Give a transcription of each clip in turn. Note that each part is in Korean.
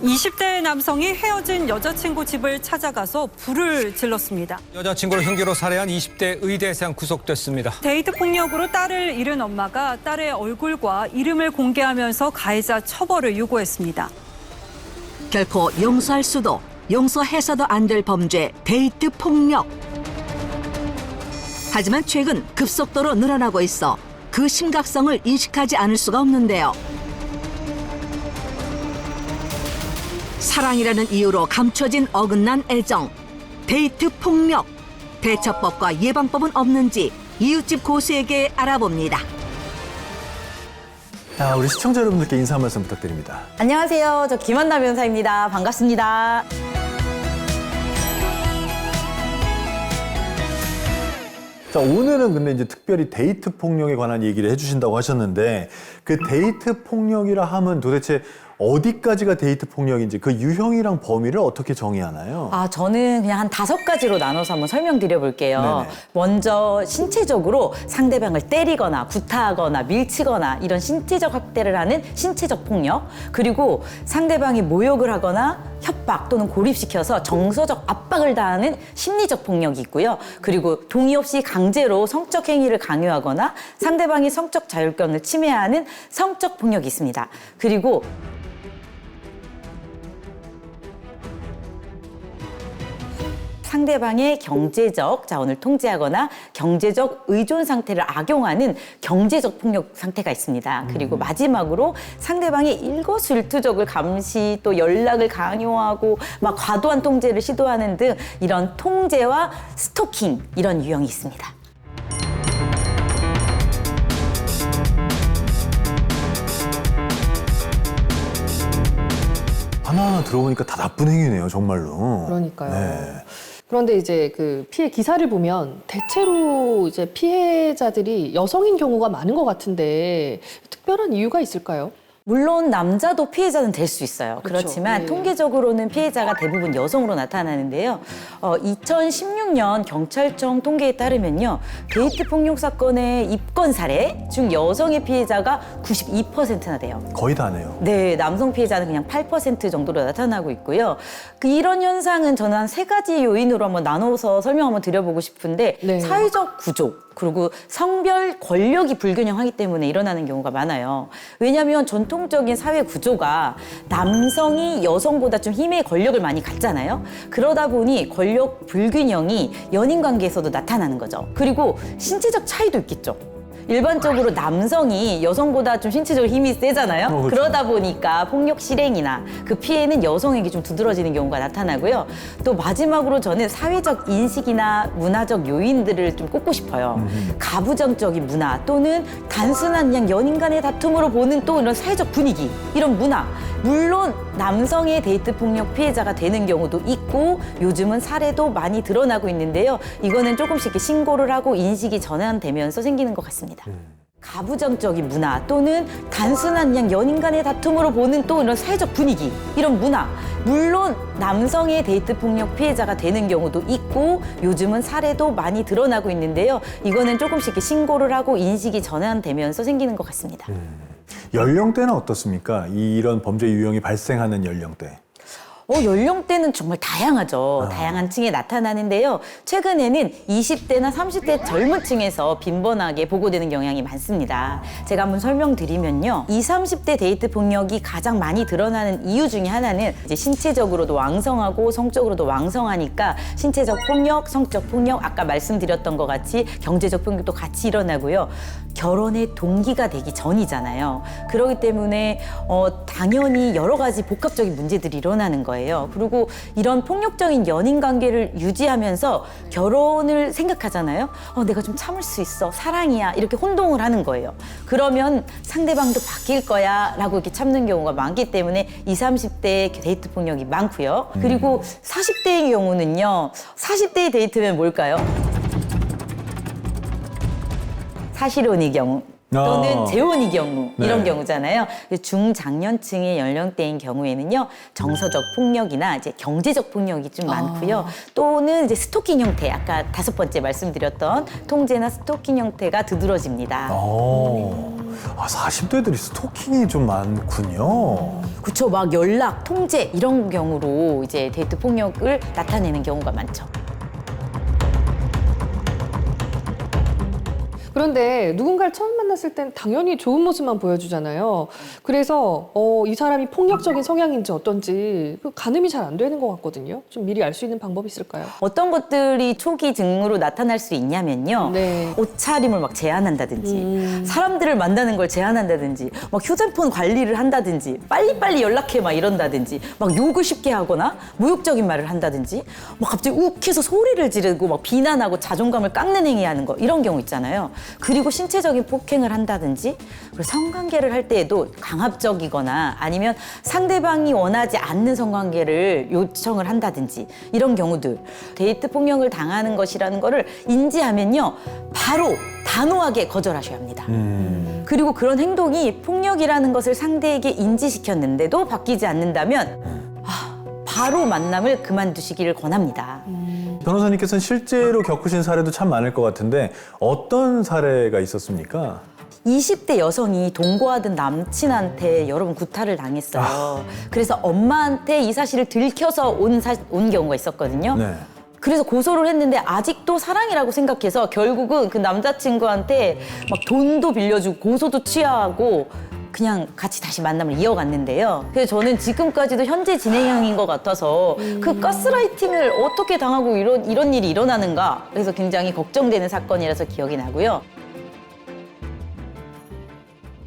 20대 남성이 헤어진 여자친구 집을 찾아가서 불을 질렀습니다. 여자친구를 흉기로 살해한 20대 의대생 구속됐습니다. 데이트 폭력으로 딸을 잃은 엄마가 딸의 얼굴과 이름을 공개하면서 가해자 처벌을 요구했습니다. 결코 용서할 수도 용서해서도 안 될 범죄 데이트 폭력. 하지만 최근 급속도로 늘어나고 있어 그 심각성을 인식하지 않을 수가 없는데요. 사랑이라는 이유로 감춰진 어긋난 애정, 데이트 폭력, 대처법과 예방법은 없는지 이웃집 고수에게 알아봅니다. 자, 우리 시청자 여러분들께 인사 한 말씀 부탁드립니다. 안녕하세요. 저 김한나 변호사입니다. 반갑습니다. 자, 오늘은 근데 이제 특별히 데이트 폭력에 관한 얘기를 해주신다고 하셨는데 그 데이트 폭력이라 하면 도대체 어디까지가 데이트 폭력인지 그 유형이랑 범위를 어떻게 정의하나요? 저는 그냥 한 5가지로 나눠서 한번 설명드려 볼게요. 네네. 먼저 신체적으로 상대방을 때리거나 구타하거나 밀치거나 이런 신체적 학대를 하는 신체적 폭력. 그리고 상대방이 모욕을 하거나 협박 또는 고립시켜서 정서적 압박을 가하는 심리적 폭력이 있고요. 그리고 동의 없이 강제로 성적 행위를 강요하거나 상대방의 성적 자율권을 침해하는 성적 폭력이 있습니다. 그리고 상대방의 경제적 자원을 통제하거나 경제적 의존 상태를 악용하는 경제적 폭력 상태가 있습니다. 그리고 마지막으로 상대방의 일거수일투족을 감시 또 연락을 강요하고 막 과도한 통제를 시도하는 등 이런 통제와 스토킹 이런 유형이 있습니다. 하나하나 들어보니까 다 나쁜 행위네요, 정말로. 그러니까요. 네. 그런데 이제 그 피해 기사를 보면 대체로 이제 피해자들이 여성인 경우가 많은 것 같은데 특별한 이유가 있을까요? 물론 남자도 피해자는 될 수 있어요. 그렇죠. 그렇지만 네. 통계적으로는 피해자가 대부분 여성으로 나타나는데요. 2016년 경찰청 통계에 따르면요. 데이트 폭력 사건의 입건 사례 중 여성의 피해자가 92%나 돼요. 거의 다네요. 네, 남성 피해자는 그냥 8% 정도로 나타나고 있고요. 이런 현상은 저는 한 3가지 요인으로 한번 나눠서 설명 한번 드려보고 싶은데 네. 사회적 구조, 그리고 성별 권력이 불균형하기 때문에 일어나는 경우가 많아요. 왜냐하면 전통적인 사회 구조가 남성이 여성보다 좀 힘의 권력을 많이 갖잖아요. 그러다 보니 권력 불균형이 연인 관계에서도 나타나는 거죠. 그리고 신체적 차이도 있겠죠. 일반적으로 남성이 여성보다 좀 신체적으로 힘이 세잖아요. 그렇죠. 그러다 보니까 폭력 실행이나 그 피해는 여성에게 좀 두드러지는 경우가 나타나고요. 또 마지막으로 저는 사회적 인식이나 문화적 요인들을 좀 꼽고 싶어요. 가부장적인 문화 또는 단순한 그냥 연인 간의 다툼으로 보는 또 이런 사회적 분위기, 이런 문화. 물론 남성의 데이트 폭력 피해자가 되는 경우도 있고 요즘은 사례도 많이 드러나고 있는데요. 이거는 조금씩 이렇게 신고를 하고 인식이 전환되면서 생기는 것 같습니다. 가부장적인 문화 또는 단순한 그냥 연인 간의 다툼으로 보는 또 이런 사회적 분위기, 이런 문화. 물론 남성의 데이트 폭력 피해자가 되는 경우도 있고 요즘은 사례도 많이 드러나고 있는데요. 이거는 조금씩 이렇게 신고를 하고 인식이 전환되면서 생기는 것 같습니다. 연령대는 어떻습니까? 이런 범죄 유형이 발생하는 연령대. 연령대는 정말 다양하죠. 다양한 층에 나타나는데요. 최근에는 20대나 30대 젊은 층에서 빈번하게 보고되는 경향이 많습니다. 제가 한번 설명드리면요. 20, 30대 데이트 폭력이 가장 많이 드러나는 이유 중에 하나는 이제 신체적으로도 왕성하고 성적으로도 왕성하니까 신체적 폭력, 성적 폭력, 아까 말씀드렸던 것 같이 경제적 폭력도 같이 일어나고요. 결혼의 동기가 되기 전이잖아요. 그렇기 때문에 당연히 여러 가지 복합적인 문제들이 일어나는 거예요. 그리고 이런 폭력적인 연인 관계를 유지하면서 결혼을 생각하잖아요. 내가 좀 참을 수 있어. 사랑이야. 이렇게 혼동을 하는 거예요. 그러면 상대방도 바뀔 거야 라고 이렇게 참는 경우가 많기 때문에 20, 30대의 데이트 폭력이 많고요. 그리고 40대의 경우는요. 40대의 데이트면 뭘까요? 사실혼의 경우 또는 재혼의 경우 이런 네. 경우잖아요. 중장년층의 연령대인 경우에는요 정서적 폭력이나 이제 경제적 폭력이 좀 많고요. 또는 이제 스토킹 형태, 아까 5번째 말씀드렸던 통제나 스토킹 형태가 두드러집니다. 아, 40대들이 스토킹이 좀 많군요. 그쵸, 막 연락, 통제 이런 경우로 이제 데이트 폭력을 나타내는 경우가 많죠. 그런데 누군가를 처음 만났을 땐 당연히 좋은 모습만 보여주잖아요. 그래서 이 사람이 폭력적인 성향인지 어떤지 가늠이 잘 안 되는 것 같거든요. 좀 미리 알 수 있는 방법이 있을까요? 어떤 것들이 초기 증으로 나타날 수 있냐면요. 네. 옷차림을 막 제한한다든지, 사람들을 만나는 걸 제한한다든지, 막 휴대폰 관리를 한다든지, 빨리빨리 연락해 막 이런다든지, 막 욕을 쉽게 하거나 모욕적인 말을 한다든지, 막 갑자기 욱해서 소리를 지르고 막 비난하고 자존감을 깎는 행위하는 거 이런 경우 있잖아요. 그리고 신체적인 폭행을 한다든지, 그리고 성관계를 할 때에도 강압적이거나 아니면 상대방이 원하지 않는 성관계를 요청을 한다든지 이런 경우들, 데이트 폭력을 당하는 것이라는 거를 인지하면요, 바로 단호하게 거절하셔야 합니다. 그리고 그런 행동이 폭력이라는 것을 상대에게 인지시켰는데도 바뀌지 않는다면 바로 만남을 그만두시기를 권합니다. 변호사님께서는 실제로 겪으신 사례도 참 많을 것 같은데 어떤 사례가 있었습니까? 20대 여성이 동거하던 남친한테 여러 번 구타를 당했어요. 그래서 엄마한테 이 사실을 들켜서 온 경우가 있었거든요. 네. 그래서 고소를 했는데 아직도 사랑이라고 생각해서 결국은 그 남자친구한테 막 돈도 빌려주고 고소도 취하고 그냥 같이 다시 만남을 이어갔는데요. 그래서 저는 지금까지도 현재 진행형인 것 같아서 그 가스라이팅을 어떻게 당하고 이런 일이 일어나는가, 그래서 굉장히 걱정되는 사건이라서 기억이 나고요.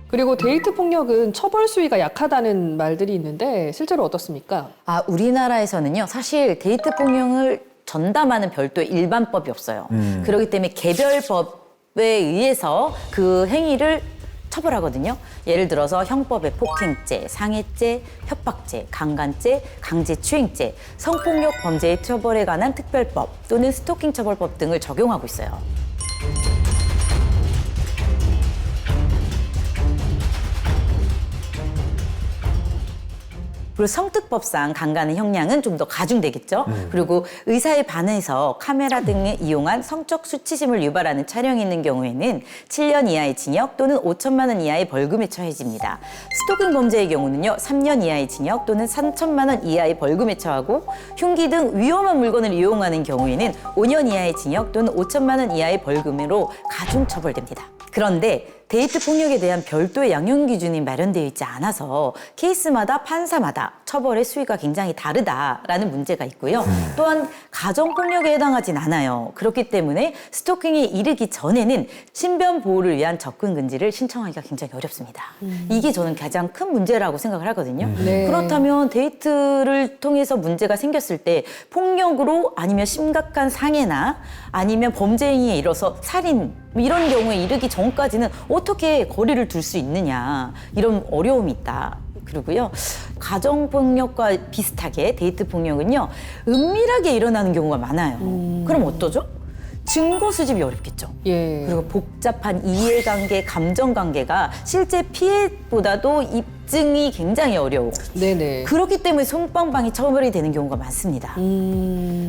그리고 데이트 폭력은 처벌 수위가 약하다는 말들이 있는데 실제로 어떻습니까? 우리나라에서는요, 사실 데이트 폭력을 전담하는 별도의 일반법이 없어요. 그렇기 때문에 개별법에 의해서 그 행위를 처벌하거든요. 예를 들어서 형법의 폭행죄, 상해죄, 협박죄, 강간죄, 강제추행죄, 성폭력 범죄의 처벌에 관한 특별법 또는 스토킹 처벌법 등을 적용하고 있어요. 그리고 성특법상 강간의 형량은 좀 더 가중되겠죠. 그리고 의사에 반해서 카메라 등을 이용한 성적 수치심을 유발하는 촬영이 있는 경우에는 7년 이하의 징역 또는 5천만 원 이하의 벌금에 처해집니다. 스토킹 범죄의 경우는요, 3년 이하의 징역 또는 3천만 원 이하의 벌금에 처하고, 흉기 등 위험한 물건을 이용하는 경우에는 5년 이하의 징역 또는 5천만 원 이하의 벌금으로 가중 처벌됩니다. 그런데 데이트 폭력에 대한 별도의 양형 기준이 마련되어 있지 않아서 케이스마다 판사마다 처벌의 수위가 굉장히 다르다라는 문제가 있고요. 또한 가정폭력에 해당하진 않아요. 그렇기 때문에 스토킹에 이르기 전에는 신변 보호를 위한 접근 금지를 신청하기가 굉장히 어렵습니다. 이게 저는 가장 큰 문제라고 생각을 하거든요. 네. 그렇다면 데이트를 통해서 문제가 생겼을 때 폭력으로 아니면 심각한 상해나 아니면 범죄 행위에 이뤄서 살인 이런 경우에 이르기 전까지는 어떻게 거리를 둘 수 있느냐, 이런 어려움이 있다. 그리고요, 가정폭력과 비슷하게 데이트 폭력은요, 은밀하게 일어나는 경우가 많아요. 그럼 어떠죠? 증거 수집이 어렵겠죠. 예. 그리고 복잡한 이해관계, 감정관계가 실제 피해보다도 입증이 굉장히 어려워. 네네. 그렇기 때문에 솜방방이 처벌이 되는 경우가 많습니다.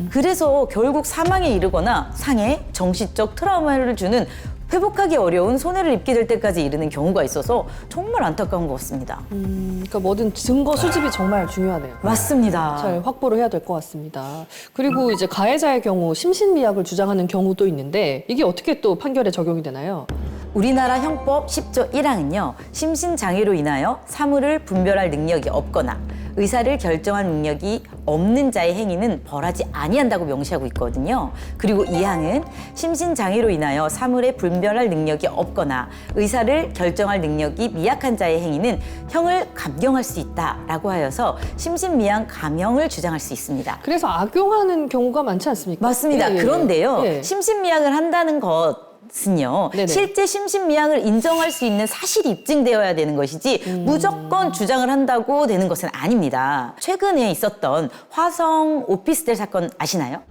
그래서 결국 사망에 이르거나 상해, 정신적 트라우마를 주는 회복하기 어려운 손해를 입게 될 때까지 이르는 경우가 있어서 정말 안타까운 것 같습니다. 그러니까 뭐든 증거 수집이 정말 중요하네요. 맞습니다. 잘 확보를 해야 될 것 같습니다. 그리고 이제 가해자의 경우 심신미약을 주장하는 경우도 있는데 이게 어떻게 또 판결에 적용이 되나요? 우리나라 형법 10조 1항은요, 심신장애로 인하여 사물을 분별할 능력이 없거나 의사를 결정할 능력이 없는 자의 행위는 벌하지 아니한다고 명시하고 있거든요. 그리고 2항은 심신장애로 인하여 사물의 분별할 능력이 없거나 의사를 결정할 능력이 미약한 자의 행위는 형을 감경할 수 있다라고 하여서 심신미약 감형을 주장할 수 있습니다. 그래서 악용하는 경우가 많지 않습니까? 맞습니다. 예, 예, 예. 그런데요, 예. 심신미약을 한다는 것은요, 네네. 실제 심신미약을 인정할 수 있는 사실이 입증되어야 되는 것이지 무조건 주장을 한다고 되는 것은 아닙니다. 최근에 있었던 화성 오피스텔 사건 아시나요?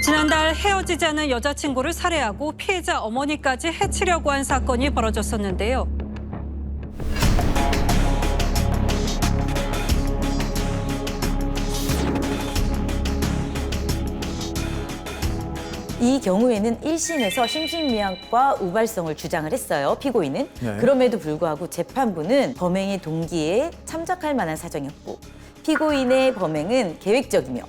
지난달 헤어지지 않은 여자친구를 살해하고 피해자 어머니까지 해치려고 한 사건이 벌어졌었는데요. 이 경우에는 1심에서 심신미약과 우발성을 주장을 했어요, 피고인은. 네. 그럼에도 불구하고 재판부는 범행의 동기에 참작할 만한 사정이었고 피고인의 범행은 계획적이며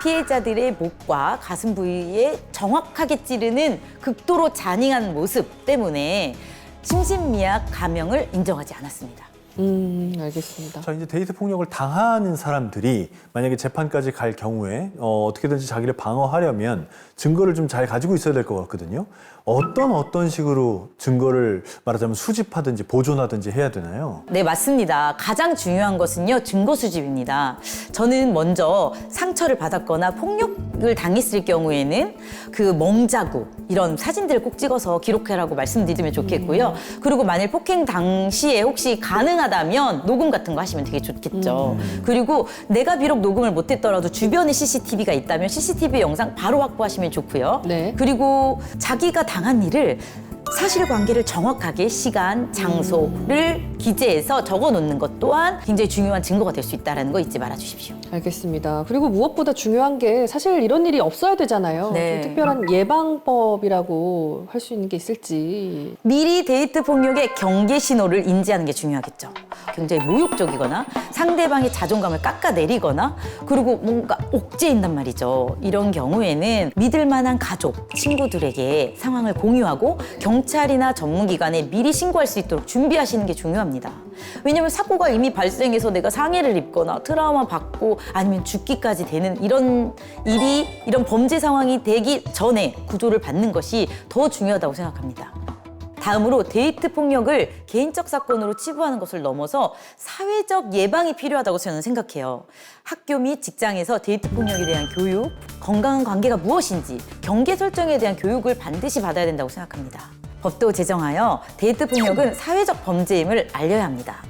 피해자들의 목과 가슴 부위에 정확하게 찌르는 극도로 잔인한 모습 때문에 심신미약 감형을 인정하지 않았습니다. 알겠습니다. 자, 이제 데이트 폭력을 당하는 사람들이 만약에 재판까지 갈 경우에 어떻게든지 자기를 방어하려면 증거를 좀 잘 가지고 있어야 될 것 같거든요. 어떤 식으로 증거를 말하자면 수집하든지 보존하든지 해야 되나요? 네, 맞습니다. 가장 중요한 것은요, 증거 수집입니다. 저는 먼저 상처를 받았거나 폭력을 당했을 경우에는 그 멍자국, 이런 사진들을 꼭 찍어서 기록해라고 말씀드리면 좋겠고요. 그리고 만일 폭행 당시에 혹시 가능하다면 녹음 같은 거 하시면 되게 좋겠죠. 그리고 내가 비록 녹음을 못했더라도 주변에 CCTV가 있다면 CCTV 영상 바로 확보하시면 좋고요. 네. 그리고 자기가 당한 일을 사실관계를 정확하게 시간, 장소를 기재해서 적어놓는 것 또한 굉장히 중요한 증거가 될 수 있다는 거 잊지 말아주십시오. 알겠습니다. 그리고 무엇보다 중요한 게 사실 이런 일이 없어야 되잖아요. 네. 좀 특별한 예방법이라고 할 수 있는 게 있을지. 미리 데이트 폭력의 경계 신호를 인지하는 게 중요하겠죠. 굉장히 모욕적이거나 상대방의 자존감을 깎아내리거나 그리고 뭔가 옥죄인단 말이죠. 이런 경우에는 믿을 만한 가족, 친구들에게 상황을 공유하고 경찰이나 전문기관에 미리 신고할 수 있도록 준비하시는 게 중요합니다. 왜냐하면 사고가 이미 발생해서 내가 상해를 입거나 트라우마 받고 아니면 죽기까지 되는 이런 일이, 이런 범죄 상황이 되기 전에 구조를 받는 것이 더 중요하다고 생각합니다. 다음으로 데이트 폭력을 개인적 사건으로 치부하는 것을 넘어서 사회적 예방이 필요하다고 저는 생각해요. 학교 및 직장에서 데이트 폭력에 대한 교육, 건강한 관계가 무엇인지 경계 설정에 대한 교육을 반드시 받아야 된다고 생각합니다. 법도 제정하여 데이트 폭력은 사회적 범죄임을 알려야 합니다.